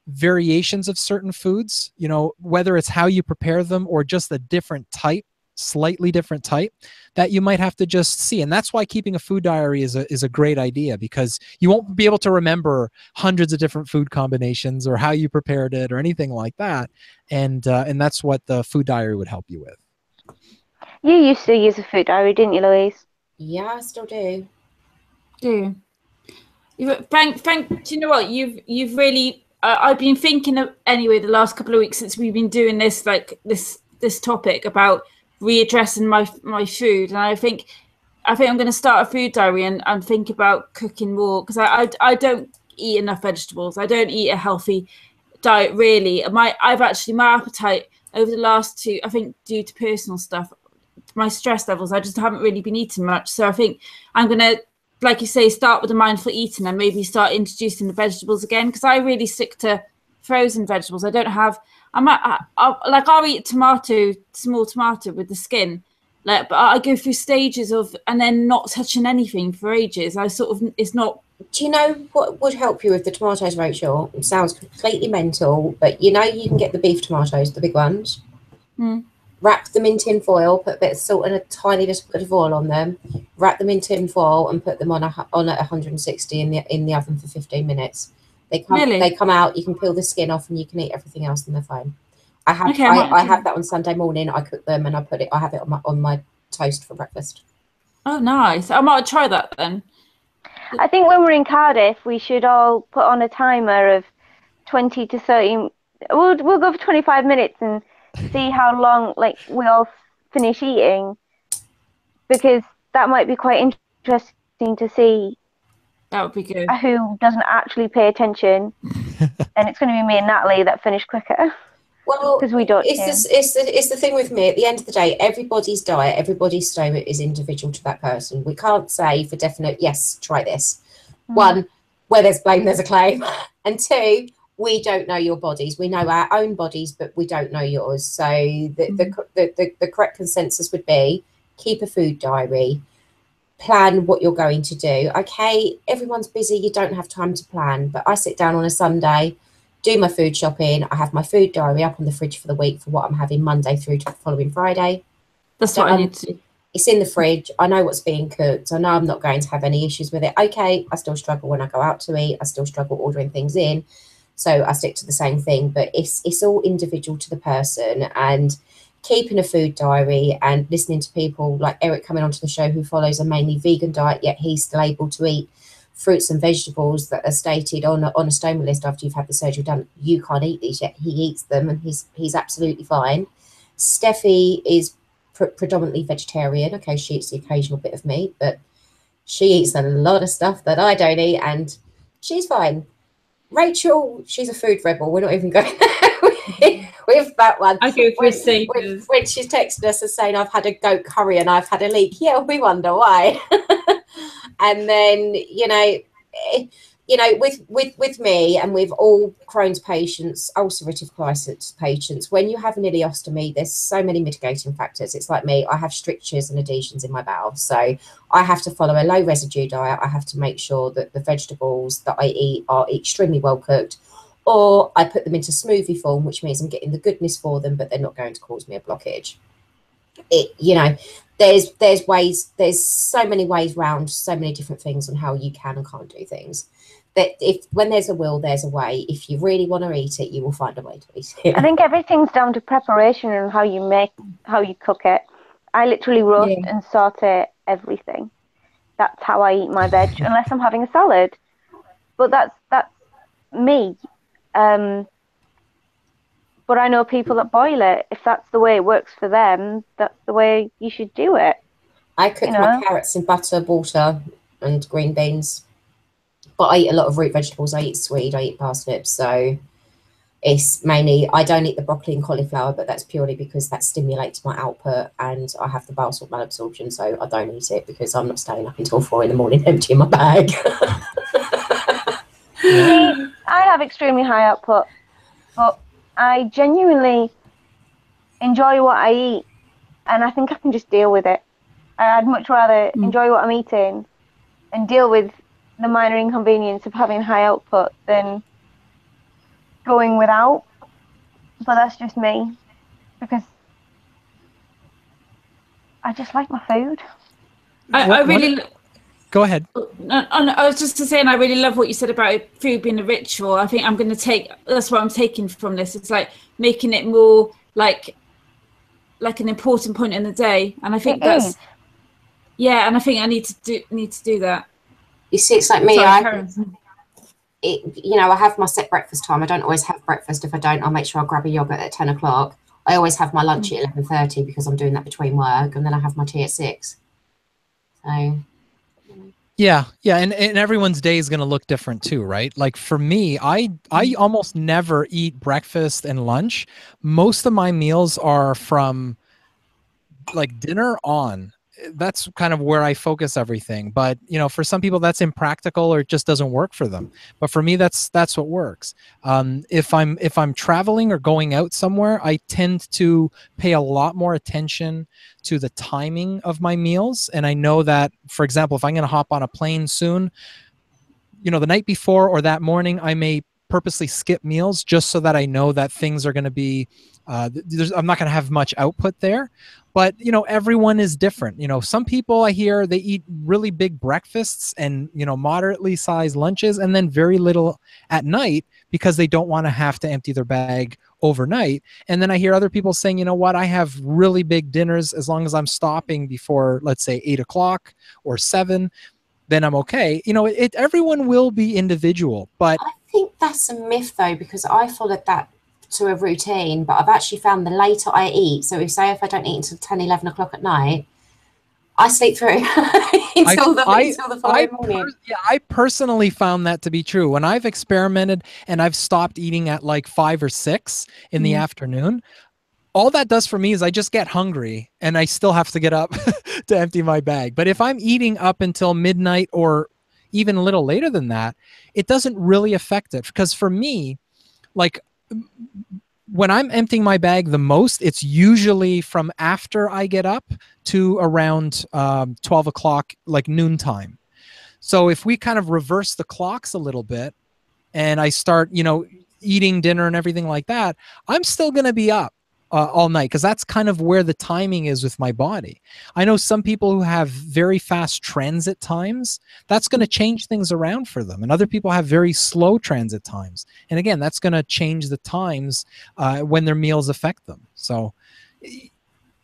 S2: variations of certain foods, you know, whether it's how you prepare them or just a different type, slightly different type, that you might have to just see. And that's why keeping a food diary is a great idea, because you won't be able to remember hundreds of different food combinations or how you prepared it or anything like that. And that's what the food diary would help you with.
S3: You used to use a food diary, didn't you, Louise?
S1: Yeah, I still do.
S4: Frank, do you know what? You've really, I've been thinking of, anyway, the last couple of weeks since we've been doing this, like this topic about readdressing my food, and I think I'm going to start a food diary and think about cooking more, because I don't eat enough vegetables. I don't eat a healthy diet really. My appetite over the last two, I think due to personal stuff, my stress levels, I just haven't really been eating much. So I think I'm going to, like you say, start with the mindful eating and maybe start introducing the vegetables again, because I really stick to frozen vegetables. I don't have, I'll eat small tomato with the skin, like, but I go through stages of, and then not touching anything for ages. It's not.
S1: Do you know what would help you with the tomatoes, Rachel? It sounds completely mental, but you know you can get the beef tomatoes, the big ones. Wrap them in tin foil, put a bit of salt and a tiny little bit of oil on them. Wrap them in tin foil and put them on at 160 in the oven for 15 minutes. They come out. You can peel the skin off and you can eat everything else and they're fine. I have that on Sunday morning. I cook them and I have it on my toast for breakfast.
S4: Oh, nice! I might try that then.
S3: I think when we're in Cardiff, we should all put on a timer of 20 to 30. We'll go for 25 minutes and see how long we all finish eating, because that might be quite interesting to see.
S4: That would be good.
S3: Who doesn't actually pay attention, and it's going to be me and Natalie that finish quicker.
S1: Well,
S3: because we don't.
S1: It's the thing with me. At the end of the day, everybody's diet, everybody's stoma is individual to that person. We can't say for definite, yes, try this. One, where there's blame, there's a claim, and two, we don't know your bodies. We know our own bodies, but we don't know yours. So the correct consensus would be keep a food diary. Plan what you're going to do. Okay, everyone's busy. You don't have time to plan, but I sit down on a Sunday, do my food shopping. I have my food diary up on the fridge for the week for what I'm having Monday through to the following Friday.
S4: That's what I need to do.
S1: It's in the fridge. I know what's being cooked. I know I'm not going to have any issues with it. Okay, I still struggle when I go out to eat. I still struggle ordering things in. So I stick to the same thing, but it's all individual to the person. And keeping a food diary and listening to people like Eric coming onto the show who follows a mainly vegan diet, yet he's still able to eat fruits and vegetables that are stated on a stoma list after you've had the surgery done. You can't eat these, yet he eats them and he's absolutely fine. Steffi is predominantly vegetarian. Okay, she eats the occasional bit of meat, but she eats a lot of stuff that I don't eat and she's fine. Rachel, she's a food rebel. We're not even going we're with that one.
S4: I go for
S1: when she's texted us and saying, I've had a goat curry and I've had a leak. Yeah, we wonder why. And then, with me and with all Crohn's patients, ulcerative colitis patients, when you have an ileostomy, there's so many mitigating factors. It's like me, I have strictures and adhesions in my bowel. So I have to follow a low residue diet. I have to make sure that the vegetables that I eat are extremely well cooked, or I put them into smoothie form, which means I'm getting the goodness for them, but they're not going to cause me a blockage. There's so many ways round so many different things on how you can and can't do things. That when there's a will, there's a way. If you really want to eat it, you will find a way to eat it.
S3: I think everything's down to preparation and how you cook it. I literally roast and saute everything. That's how I eat my veg, unless I'm having a salad. But that's me. But I know people that boil it. If that's the way it works for them, that's the way you should do it.
S1: I cook my carrots in butter, water, and green beans. But I eat a lot of root vegetables. I eat swede, I eat parsnips. So it's mainly, I don't eat the broccoli and cauliflower, but that's purely because that stimulates my output and I have the bile salt malabsorption. So I don't eat it because I'm not staying up until 4 a.m. emptying my bag.
S3: See, I have extremely high output, but I genuinely enjoy what I eat, and I think I can just deal with it. I'd much rather enjoy what I'm eating and deal with the minor inconvenience of having high output than going without. But that's just me, because I just like my food.
S2: Go ahead.
S4: I was just saying, I really love what you said about food being a ritual. I think I'm going to that's what I'm taking from this. It's like making it more like an important point in the day. And I think and I think I need to do that.
S1: You see, it's like me. I have my set breakfast time. I don't always have breakfast. If I don't, I'll make sure I grab a yogurt at 10 o'clock. I always have my lunch at 11:30 because I'm doing that between work, and then I have my tea at 6. So.
S2: Yeah, and everyone's day is going to look different too, right? Like for me, I almost never eat breakfast and lunch. Most of my meals are from like dinner on. That's kind of where I focus everything. But for some people that's impractical or it just doesn't work for them. But for me, that's what works. If I'm traveling or going out somewhere, I tend to pay a lot more attention to the timing of my meals. And I know that, for example, if I'm going to hop on a plane soon, the night before or that morning, I may purposely skip meals just so that I know that things are going to be, I'm not going to have much output there. But, everyone is different. Some people I hear they eat really big breakfasts and, moderately sized lunches and then very little at night because they don't want to have to empty their bag overnight. And then I hear other people saying, you know what, I have really big dinners as long as I'm stopping before, let's say 8 o'clock or 7, then I'm okay. Everyone will be individual, but
S1: I think that's a myth though, because I followed that to a routine, but I've actually found the later I eat, so if I don't eat until 10, 11 o'clock at night, I sleep through until the following morning.
S2: I personally found that to be true. When I've experimented and I've stopped eating at like 5 or 6 in the afternoon, all that does for me is I just get hungry and I still have to get up to empty my bag. But if I'm eating up until midnight or even a little later than that, it doesn't really affect it. Because for me, like when I'm emptying my bag the most, it's usually from after I get up to around 12 o'clock, like noontime. So if we kind of reverse the clocks a little bit and I start, eating dinner and everything like that, I'm still going to be up all night because that's kind of where the timing is with my body. I know some people who have very fast transit times, that's going to change things around for them. And other people have very slow transit times. And again, that's going to change the times when their meals affect them. So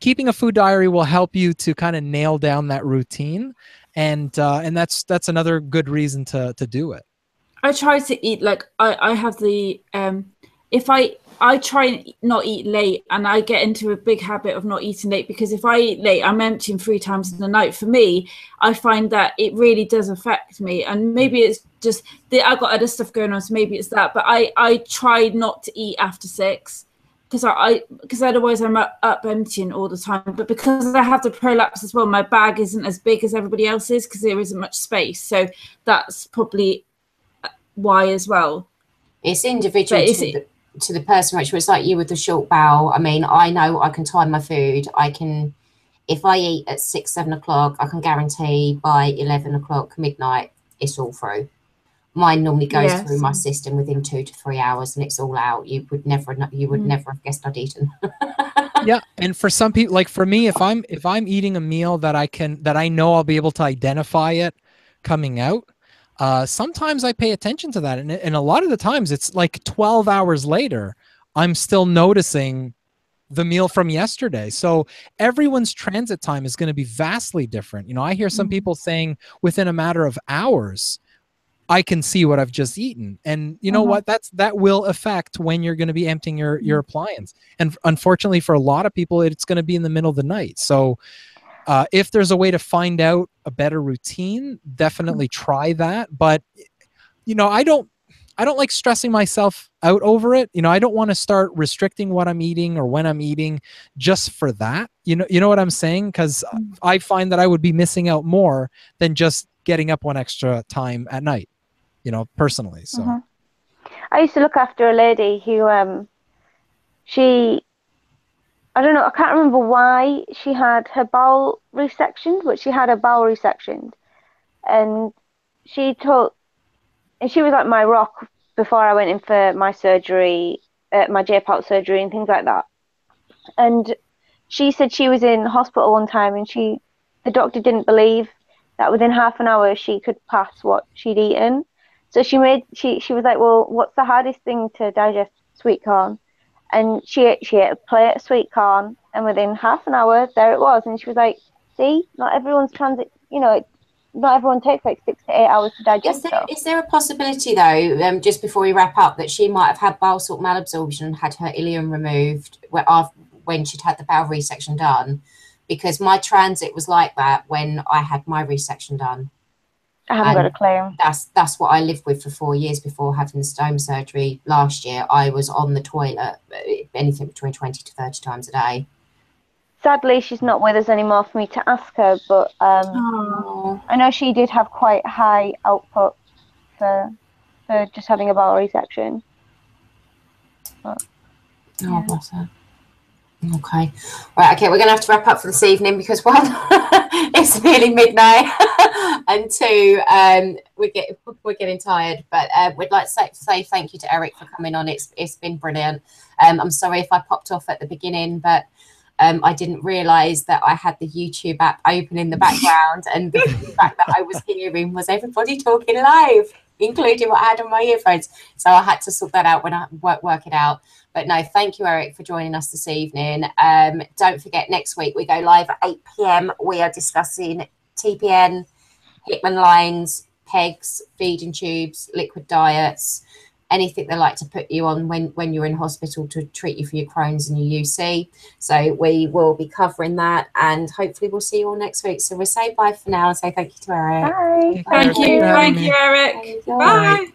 S2: keeping a food diary will help you to kind of nail down that routine. And that's another good reason to do it.
S4: I try to eat I have the if I try and not eat late, and I get into a big habit of not eating late, because if I eat late, I'm emptying 3 times in the night. For me, I find that it really does affect me, and maybe it's just I've got other stuff going on, so maybe it's that. But I try not to eat after 6, because otherwise I'm up emptying all the time. But because I have the prolapse as well, my bag isn't as big as everybody else's because there isn't much space. So that's probably why as well.
S1: It's individual to the person, which was like you with the short bowel. I mean, I know I can time my food. I can, if I eat at 6, 7 o'clock, I can guarantee by 11 o'clock midnight, it's all through. Mine normally goes through my system within 2 to 3 hours, and it's all out. You would never have guessed I'd eaten.
S2: Yeah, and for some people, like for me, if I'm eating a meal that I know I'll be able to identify it coming out, sometimes I pay attention to that, and a lot of the times it's like 12 hours later, I'm still noticing the meal from yesterday. So everyone's transit time is going to be vastly different. You know, I hear some people saying within a matter of hours, I can see what I've just eaten. And you know what? That will affect when you're going to be emptying your appliance. And unfortunately for a lot of people, it's going to be in the middle of the night. So if there's a way to find out a better routine, definitely try that. But, you know, I don't like stressing myself out over it. You know, I don't want to start restricting what I'm eating or when I'm eating just for that. You know what I'm saying? Because I find that I would be missing out more than just getting up one extra time at night, you know, personally. So
S3: I used to look after a lady who, I don't know, I can't remember why she had her bowel resectioned, but she had her bowel resectioned. And she was like my rock before I went in for my surgery, my J-pop surgery and things like that. And she said she was in hospital one time and the doctor didn't believe that within half an hour she could pass what she'd eaten. So she was like, well, what's the hardest thing to digest? Sweet corn. And she ate a plate of sweet corn, and within half an hour, there it was. And she was like, see, not everyone's not everyone takes like 6 to 8 hours to digest stuff.
S1: Is there a possibility, though, just before we wrap up, that she might have had bile salt malabsorption and had her ileum removed when she'd had the bowel resection done? Because my transit was like that when I had my resection done.
S3: I haven't got a clue.
S1: That's what I lived with for 4 years before having the stoma surgery last year. I was on the toilet anything between 20 to 30 times a day.
S3: Sadly, she's not with us anymore for me to ask her, but I know she did have quite high output for just having a bowel resection. But,
S1: oh, bless her. Okay. Right, okay, we're going to have to wrap up for this evening because, one, it's nearly midnight, and two, we're getting tired. But we'd like to say thank you to Eric for coming on. It's been brilliant. I'm sorry if I popped off at the beginning, but I didn't realise that I had the YouTube app open in the background, and the fact that I was hearing was everybody talking live, including what I had on my earphones. So I had to sort that out when I work it out. But no, thank you, Eric, for joining us this evening. Don't forget, next week we go live at 8 p.m. We are discussing TPN, Hickman lines, pegs, feeding tubes, liquid diets, anything they like to put you on when you're in hospital to treat you for your Crohn's and your UC. So we will be covering that, and hopefully we'll see you all next week. So we'll say bye for now and say thank you to Eric.
S3: bye.
S4: Thank you, Eric.
S1: Thank you.
S4: Bye.